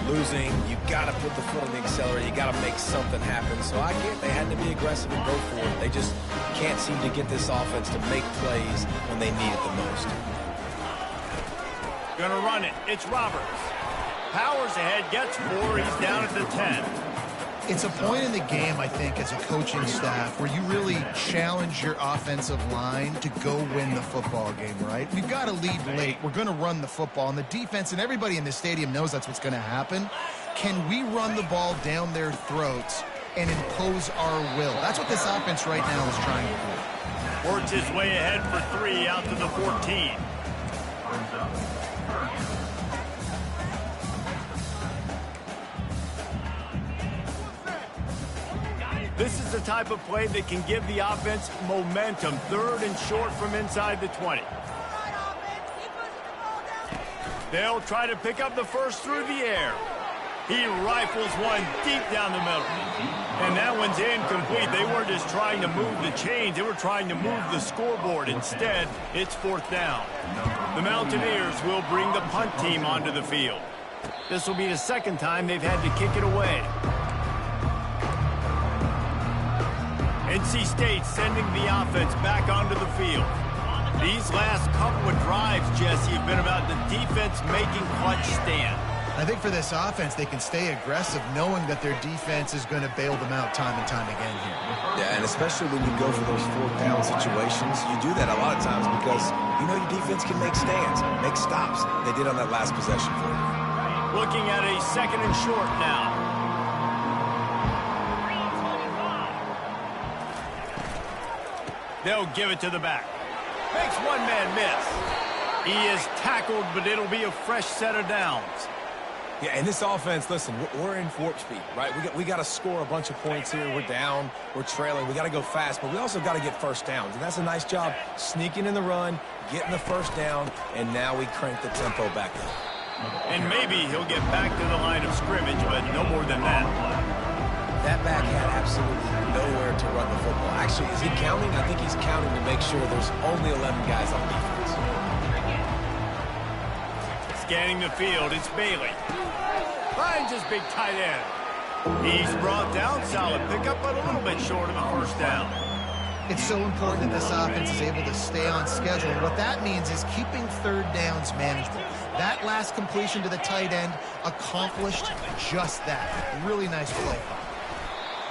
losing, you got to put the foot on the accelerator. You got to make something happen. So I get they had to be aggressive and go for it. They just can't seem to get this offense to make plays when they need it the most. Gonna run it. It's Roberts. Powers ahead, gets 4. He's down at the 10. It's a point in the game, I think, as a coaching staff, where you really challenge your offensive line to go win the football game, right? We've got to lead late. We're going to run the football, and the defense and everybody in the stadium knows that's what's going to happen. Can we run the ball down their throats and impose our will? That's what this offense right now is trying to do. Works his way ahead for 3 out to the 14. This is the type of play that can give the offense momentum. 3rd and short from inside the 20. They'll try to pick up the first through the air. He rifles one deep down the middle. And that one's incomplete. They weren't just trying to move the chains. They were trying to move the scoreboard. Instead, it's 4th down. The Mountaineers will bring the punt team onto the field. This will be the 2nd time they've had to kick it away. NC State sending the offense back onto the field. These last couple of drives, Jesse, have been about the defense making clutch stand. I think for this offense, they can stay aggressive knowing that their defense is going to bail them out time and time again here. Yeah, and especially when you go for those 4th down situations, you do that a lot of times because you know your defense can make stands, make stops. They did on that last possession for you. Looking at a 2nd and short now. They'll give it to the back. Makes one man miss. He is tackled, but it'll be a fresh set of downs. Yeah, and this offense, listen, we're in warp speed, right? We got to score a bunch of points here. We're down, we're trailing. We got to go fast, but we also got to get first downs. And that's a nice job sneaking in the run, getting the first down, and now we crank the tempo back up. And maybe he'll get back to the line of scrimmage, but no more than that. That back had absolutely nowhere to run the football. Actually, is he counting? I think he's counting to make sure there's only 11 guys on defense. Scanning the field, it's Bailey. Finds his big tight end. He's brought down, solid pickup, but a little bit short of the first down. It's so important that this offense is able to stay on schedule. And what that means is keeping third downs manageable. That last completion to the tight end accomplished just that. Really nice play.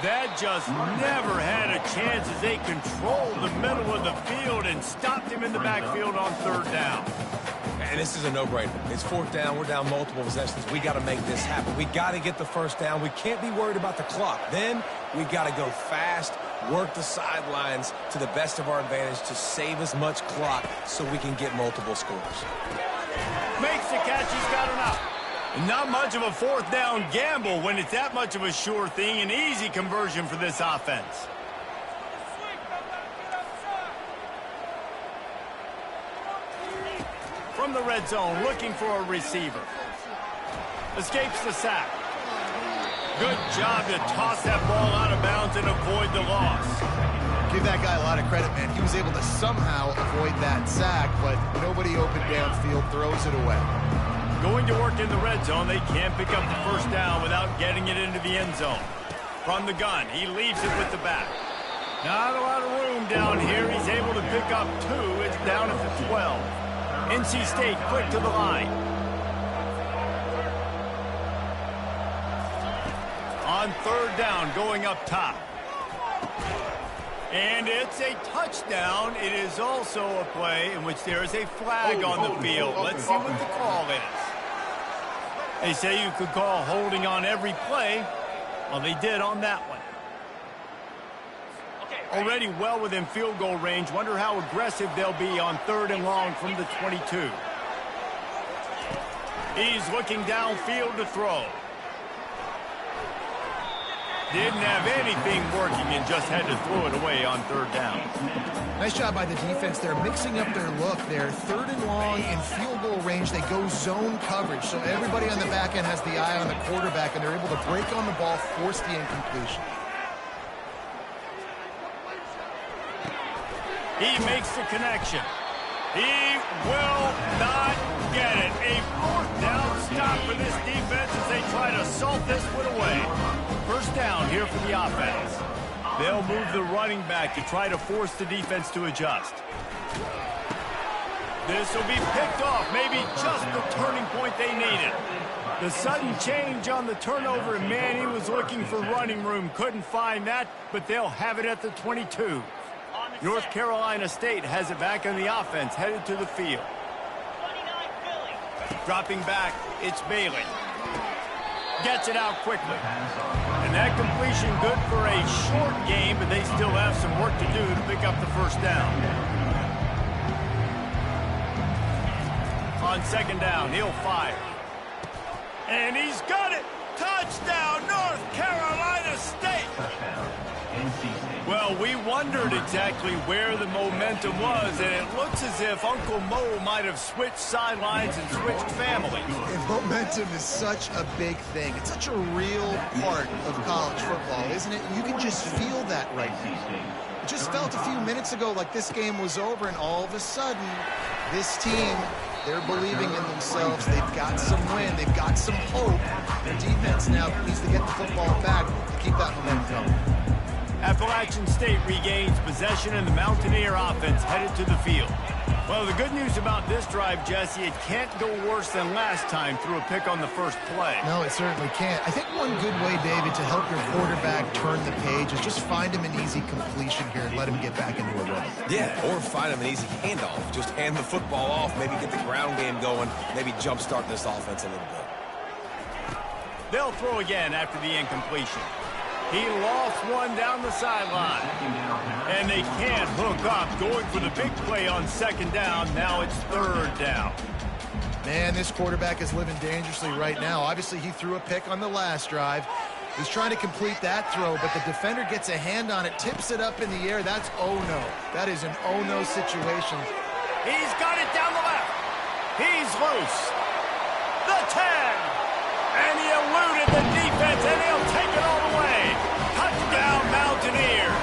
That just never had a chance as they controlled the middle of the field and stopped him in the backfield on third down. And this is a no-brainer. It's fourth down. We're down multiple possessions. We got to make this happen. We got to get the first down. We can't be worried about the clock. Then we got to go fast, work the sidelines to the best of our advantage to save as much clock so we can get multiple scores. Makes the catch. He's got enough. Not much of a fourth down gamble when it's that much of a sure thing. An easy conversion for this offense. From the red zone, looking for a receiver. Escapes the sack. Good job to toss that ball out of bounds and avoid the loss. Give that guy a lot of credit, man. He was able to somehow avoid that sack, but nobody open downfield, throws it away. Going to work in the red zone, they can't pick up the first down without getting it into the end zone. From the gun, he leaves it with the back. Not a lot of room down here. He's able to pick up 2. It's down at the 12. NC State quick to the line. On third down, going up top. And it's a touchdown. It is also a play in which there is a flag on the field. Let's see what the call is. They say you could call holding on every play. Well, they did on that one. Already well within field goal range. Wonder how aggressive they'll be on third and long from the 22. He's looking downfield to throw. Didn't have anything working and just had to throw it away on third down. Nice job by the defense. They're mixing up their look. They're third and long in field goal range. They go zone coverage. So everybody on the back end has the eye on the quarterback, and they're able to break on the ball, force the incompletion. He makes the connection. He will not get it. A fourth down stop for this defense as they try to salt this one away. First down here for the offense. They'll move the running back to try to force the defense to adjust. This will be picked off. Maybe just the turning point they needed. The sudden change on the turnover, and man, he was looking for running room. Couldn't find that, but they'll have it at the 22. North Carolina State has it back on the offense, headed to the field. Dropping back, it's Bailey. Gets it out quickly. And that completion good for a short game, but they still have some work to do to pick up the first down. On second down, he'll fire. And he's got it! Touchdown, North Carolina State! Well, we wondered exactly where the momentum was, and it looks as if Uncle Mo might have switched sidelines and switched families. And momentum is such a big thing. It's such a real part of college football, isn't it? You can just feel that right now. It just felt a few minutes ago like this game was over, and all of a sudden, this team, they're believing in themselves. They've got some win. They've got some hope. Their defense now needs to get the football back to keep that momentum going. Appalachian State regains possession, and the Mountaineer offense headed to the field. Well, the good news about this drive, Jesse, it can't go worse than last time through a pick on the first play. No, it certainly can't. I think one good way, David, to help your quarterback turn the page is just find him an easy completion here and let him get back into a rhythm. Yeah, or find him an easy handoff. Just hand the football off, maybe get the ground game going, maybe jumpstart this offense a little bit. They'll throw again after the incompletion. He lost one down the sideline. And they can't hook up, going for the big play on second down. Now it's third down. Man, this quarterback is living dangerously right now. Obviously, he threw a pick on the last drive. He's trying to complete that throw, but the defender gets a hand on it, tips it up in the air. That's oh-no. That is an oh-no situation. He's got it down the left. He's loose. The 10. And he eluded the defense, and he'll take it all the way. Touchdown, Mountaineers.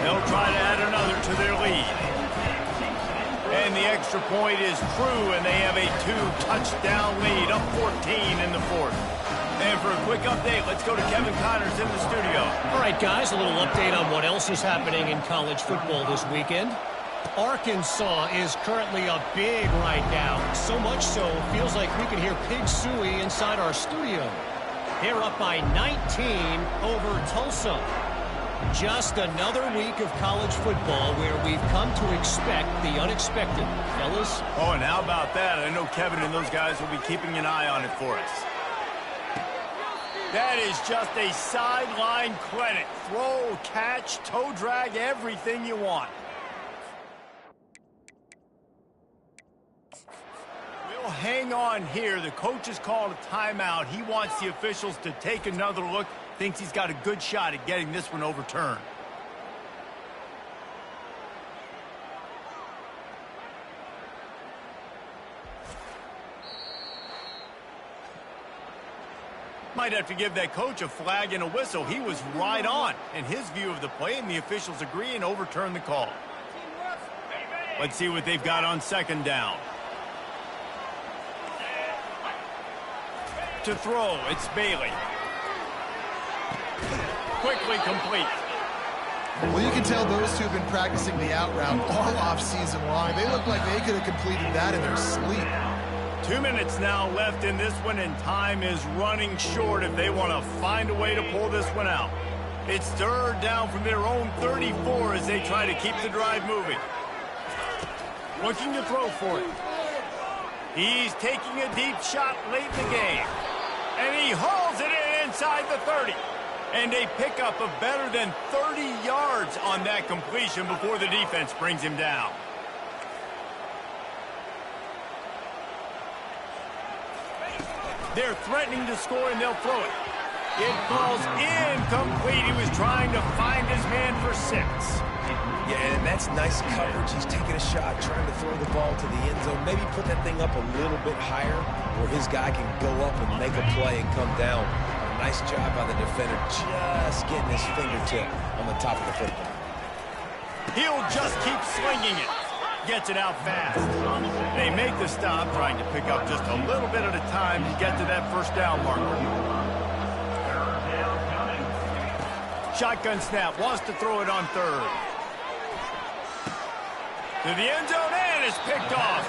They'll try to add another to their lead. And the extra point is true, and they have a 2-touchdown lead, up 14 in the fourth. And for a quick update, let's go to Kevin Connors in the studio. All right, guys, a little update on what else is happening in college football this weekend. Arkansas is currently up big right now. So much so, feels like we can hear Pig Sooie inside our studio. They're up by 19 over Tulsa. Just another week of college football where we've come to expect the unexpected. Fellas? Oh, and how about that? I know Kevin and those guys will be keeping an eye on it for us. That is just a sideline credit. Throw, catch, toe drag, everything you want. We'll hang on here. The coach has called a timeout. He wants the officials to take another look. Thinks he's got a good shot at getting this one overturned. Might have to give that coach a flag and a whistle. He was right on in his view of the play, and the officials agree and overturn the call. Let's see what they've got on second down. To throw, it's Bailey. Quickly complete. Well, you can tell those two have been practicing the out route all off season long. They look like they could have completed that in their sleep. 2 minutes now left in this one, and time is running short if they want to find a way to pull this one out. It's third down from their own 34 as they try to keep the drive moving. Looking to throw for it. He's taking a deep shot late in the game. And he hauls it in inside the 30. And a pickup of better than 30 yards on that completion before the defense brings him down. They're threatening to score, and they'll throw it. It falls incomplete. He was trying to find his man for 6. Yeah, and that's nice coverage. He's taking a shot, trying to throw the ball to the end zone. Maybe put that thing up a little bit higher where his guy can go up and make a play and come down. Nice job by the defender, just getting his fingertip on the top of the football. He'll just keep slinging it. Gets it out fast. They make the stop, trying to pick up just a little bit at a time to get to that first down marker. Shotgun snap, wants to throw it on third. To the end zone, and it's picked off.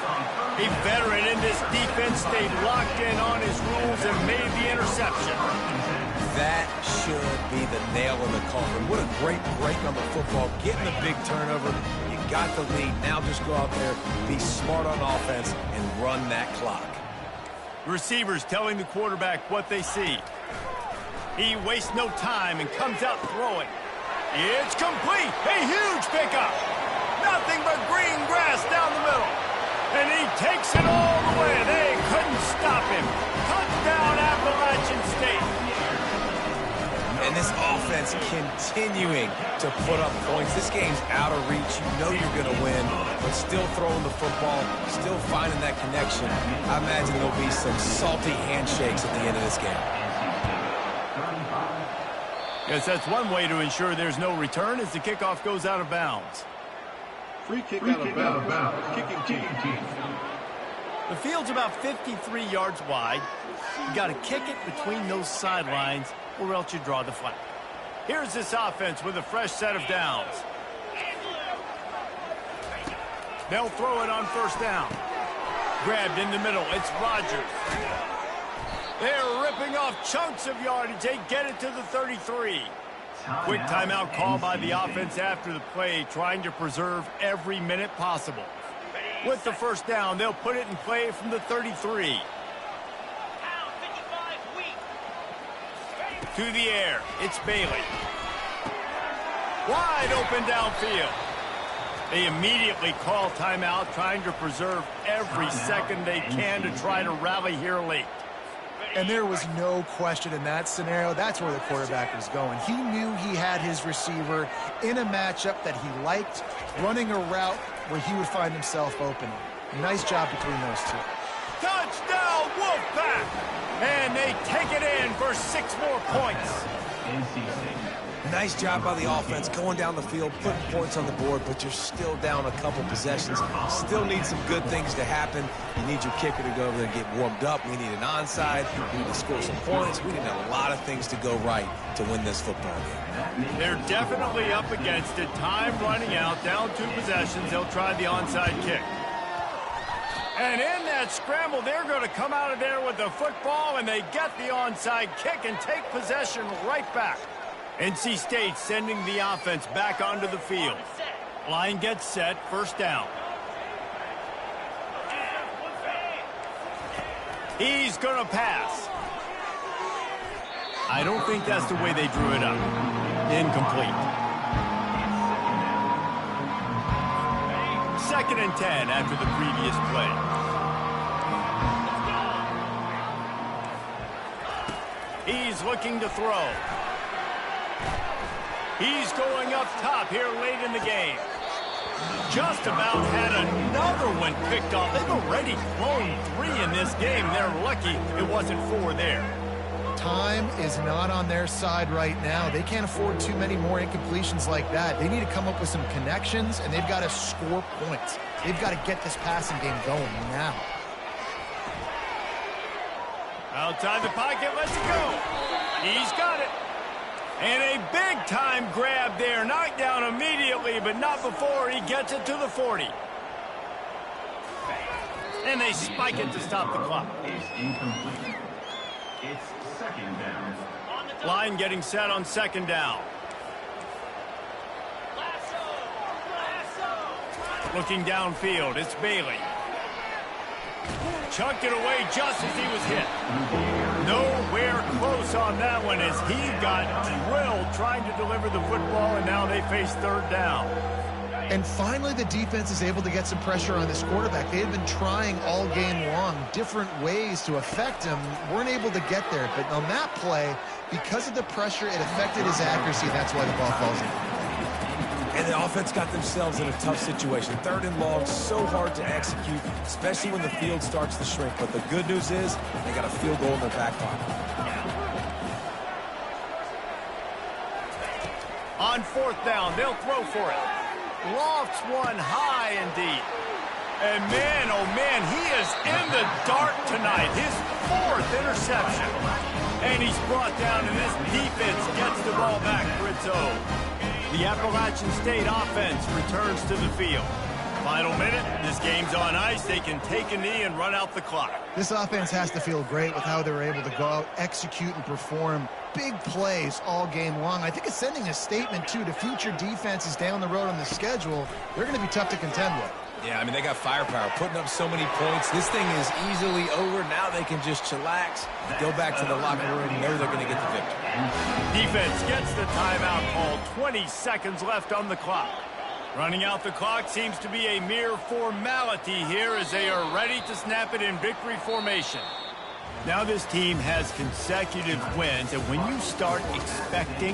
A veteran in this defense stayed locked in on his rules and made the interception. That should be the nail in the coffin. What a great break on the football. Getting the big turnover. You got the lead. Now just go out there, be smart on offense, and run that clock. Receivers telling the quarterback what they see. He wastes no time and comes out throwing. It's complete. A huge pickup. Nothing but green grass down the middle. And he takes it all the way. They couldn't stop him. Touchdown, Appalachian State. And this offense continuing to put up points. This game's out of reach. You know you're going to win, but still throwing the football, still finding that connection. I imagine there'll be some salty handshakes at the end of this game. Yes, that's one way to ensure there's no return as the kickoff goes out of bounds. Free kick out of bounds. Kicking team. The field's about 53 yards wide. You got to kick it between those sidelines or else you draw the flag. Here's this offense with a fresh set of downs. They'll throw it on first down. Grabbed in the middle. It's Rodgers. They're ripping off chunks of yardage. They get it to the 33. Quick timeout call by the offense after the play, trying to preserve every minute possible. With the first down, they'll put it in play from the 33. To the air, it's Bailey. Wide open downfield. They immediately call timeout, trying to preserve every second they can to try to rally here late. And there was no question in that scenario. That's where the quarterback was going. He knew he had his receiver in a matchup that he liked, running a route where he would find himself open. Nice job between those two. Touchdown, Wolfpack! And they take it in for 6 more points. Nice job by the offense going down the field, putting points on the board, but you're still down a couple possessions. Still need some good things to happen. You need your kicker to go over there and get warmed up. We need an onside. We need to score some points. We need a lot of things to go right to win this football game. They're definitely up against it. Time running out, down 2 possessions. They'll try the onside kick. And in that scramble, they're going to come out of there with the football, and they get the onside kick and take possession right back. NC State sending the offense back onto the field. Line gets set, first down. He's going to pass. I don't think that's the way they drew it up. Incomplete. 2nd and 10 after the previous play. He's looking to throw. He's going up top here late in the game. Just about had another one picked off. They've already thrown 3 in this game. They're lucky it wasn't 4 there. Time is not on their side right now. They can't afford too many more incompletions like that. They need to come up with some connections, and they've got to score points. They've got to get this passing game going now. Outside the pocket, let's go. He's got it. And a big-time grab there. Knocked down immediately, but not before he gets it to the 40. And they spike it to stop the clock. Is incomplete. It's 2nd down. Line getting set on 2nd down. Looking downfield, it's Bailey. Chucked it away just as he was hit. Nowhere close on that one as he got drilled trying to deliver the football, and now they face 3rd down. And finally, the defense is able to get some pressure on this quarterback. They had been trying all game long different ways to affect him. Weren't able to get there. But on that play, because of the pressure, it affected his accuracy. That's why the ball falls in. And the offense got themselves in a tough situation. 3rd and long, so hard to execute, especially when the field starts to shrink. But the good news is they got a field goal in their back pocket. On 4th down, they'll throw for it. Lofts one high indeed. And man, oh man, he is in the dark tonight. His 4th interception. And he's brought down, and this defense gets the ball back for its own. The Appalachian State offense returns to the field. Final minute, this game's on ice. They can take a knee and run out the clock. This offense has to feel great with how they were able to go out, execute, and perform big plays all game long. I think it's sending a statement, too, to future defenses down the road on the schedule. They're going to be tough to contend with. Yeah, I mean, they got firepower, putting up so many points. This thing is easily over. Now they can just chillax, go back to the locker room, know they're going to get the victory. Defense gets the timeout called. 20 seconds left on the clock. Running out the clock seems to be a mere formality here as they are ready to snap it in victory formation. Now this team has consecutive wins, and when you start expecting